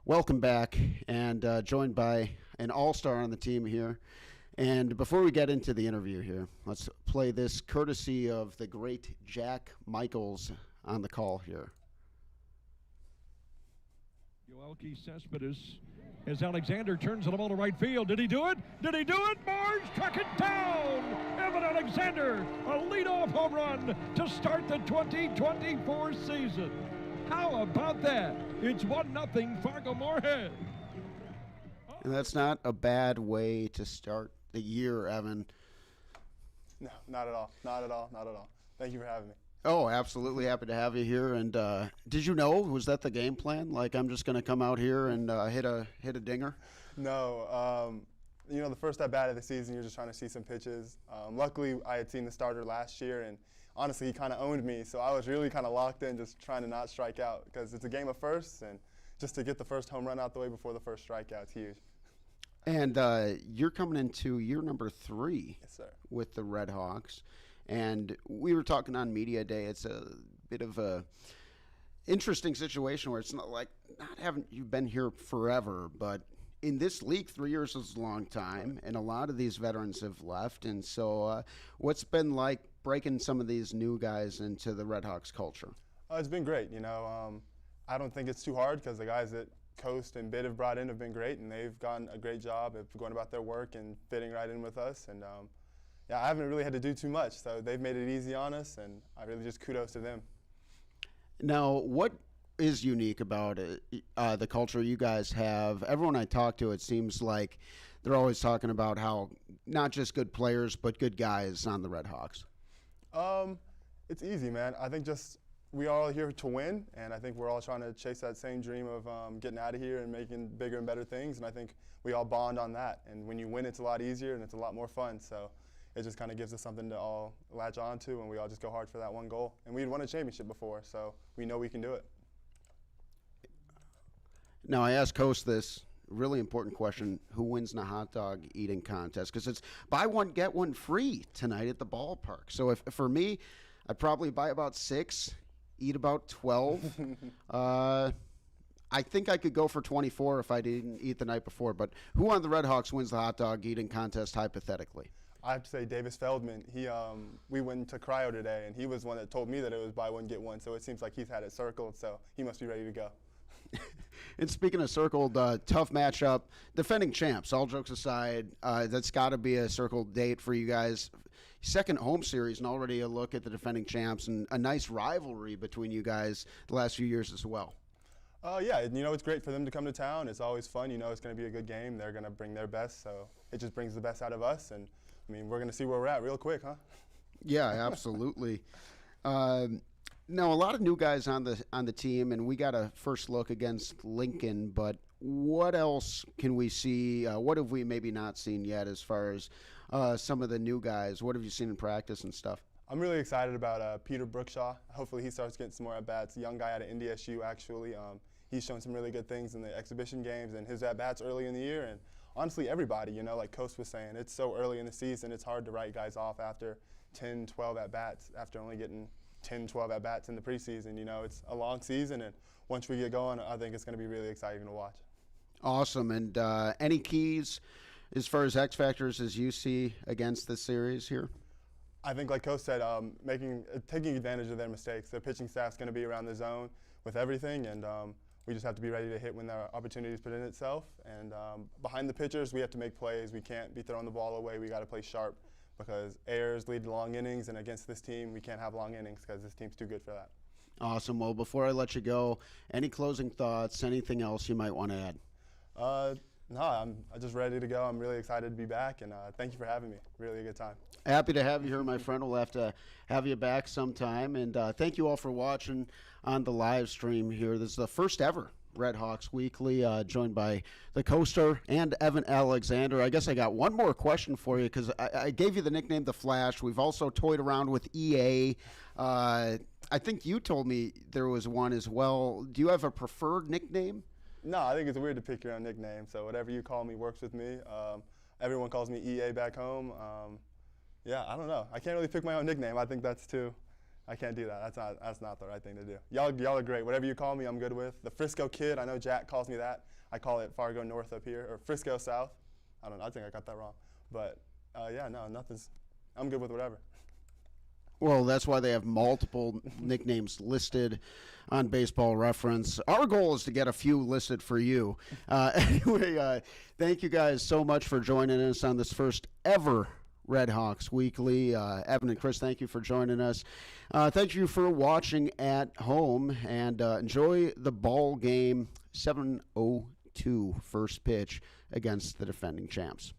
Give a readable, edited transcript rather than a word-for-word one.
Welcome back, and joined by an all-star on the team here. And before we get into the interview here, let's play this courtesy of the great Jack Michaels on the call here. Yoelki Cespedes as Alexander turns the ball to right field. Did he do it? Did he do it? Marge struck it down! Evan Alexander, a leadoff home run to start the 2024 season. How about that? It's 1-0 Fargo-Moorhead. And that's not a bad way to start the year, Evan. No, not at all. Not at all. Not at all. Thank you for having me. Oh, absolutely happy to have you here. And did you know, was that the game plan? Like, I'm just going to come out here and hit a dinger? No. The first at bat of the season, you're just trying to see some pitches. Luckily, I had seen the starter last year, and honestly, he kind of owned me. So I was really kind of locked in, just trying to not strike out, because it's a game of firsts, and just to get the first home run out the way before the first strikeout is huge. And you're coming into year number 3 Yes, sir. With the Redhawks. And we were talking on Media Day. It's a bit of a interesting situation where it's not haven't you been here forever, but in this league, 3 years is a long time, and a lot of these veterans have left. And so what's been like breaking some of these new guys into the Redhawks culture? It's been great. I don't think it's too hard because the guys that Coast and Bid have brought in have been great, and they've done a great job of going about their work and fitting right in with us. And I haven't really had to do too much, so they've made it easy on us, and I really just kudos to them. Now, what is unique about it, the culture you guys have? Everyone I talk to, it seems like they're always talking about how not just good players, but good guys on the Redhawks. It's easy, man. I think just we are all here to win, and I think we're all trying to chase that same dream of getting out of here and making bigger and better things, and I think we all bond on that. And when you win, it's a lot easier and it's a lot more fun. So it just kind of gives us something to all latch on to, and we all just go hard for that one goal. And we'd won a championship before, so we know we can do it. Now, I asked Coast this really important question: who wins the hot dog eating contest? Because it's buy one get one free tonight at the ballpark. So if for me, I'd probably buy about 6, eat about 12. I think I could go for 24 if I didn't eat the night before. But who on the Redhawks wins the hot dog eating contest hypothetically? I have to say Davis Feldman. We went to cryo today, and he was one that told me that it was buy one get one. So it seems like he's had it circled. So he must be ready to go. And speaking of circled, tough matchup, defending champs, all jokes aside, that's got to be a circled date for you guys. Second home series and already a look at the defending champs and a nice rivalry between you guys the last few years as well. It's great for them to come to town. It's always fun. It's going to be a good game. They're going to bring their best, so it just brings the best out of us. And, we're going to see where we're at real quick, huh? Yeah, absolutely. Now, a lot of new guys on the team, and we got a first look against Lincoln, but what else can we see? What have we maybe not seen yet as far as some of the new guys? What have you seen in practice and stuff? I'm really excited about Peter Brookshaw. Hopefully he starts getting some more at-bats. A young guy out of NDSU, actually. He's shown some really good things in the exhibition games and his at-bats early in the year. And honestly, everybody, like Coast was saying, it's so early in the season, it's hard to write guys off after 10, 12 at-bats, after only getting 10, 12 at-bats in the preseason. It's a long season, and once we get going, I think it's going to be really exciting to watch. Awesome. And any keys as far as X factors as you see against this series here? I think, like Coach said, taking advantage of their mistakes. Their pitching staff's going to be around the zone with everything, and we just have to be ready to hit when the opportunities present itself. And behind the pitchers, we have to make plays. We can't be throwing the ball away. We got to play sharp because errors lead to long innings, and against this team, we can't have long innings because this team's too good for that. Awesome. Well, before I let you go, any closing thoughts, anything else you might want to add? No, I'm just ready to go. I'm really excited to be back, and thank you for having me. Really a good time. Happy to have you here, my friend. We'll have to have you back sometime. And thank you all for watching on the live stream here. This is the first ever Redhawks Weekly, joined by the Coaster and Evan Alexander. I guess I got one more question for you because I gave you the nickname The Flash. We've also toyed around with EA. I think you told me there was one as well. Do you have a preferred nickname? No, I think it's weird to pick your own nickname, so whatever you call me works with me. Everyone calls me EA back home. I don't know. I can't really pick my own nickname. I think that's too I can't do that. That's not the right thing to do. Y'all are great. Whatever you call me, I'm good with. The Frisco Kid, I know Jack calls me that. I call it Fargo North up here, or Frisco South. I don't know. I think I got that wrong. But yeah, no, nothing's. I'm good with whatever. Well, that's why they have multiple nicknames listed on Baseball Reference. Our goal is to get a few listed for you. Anyway, thank you guys so much for joining us on this first ever Redhawks Weekly. Evan and Chris, thank you for joining us. Thank you for watching at home, and enjoy the ball game. 7:02 first pitch against the defending champs.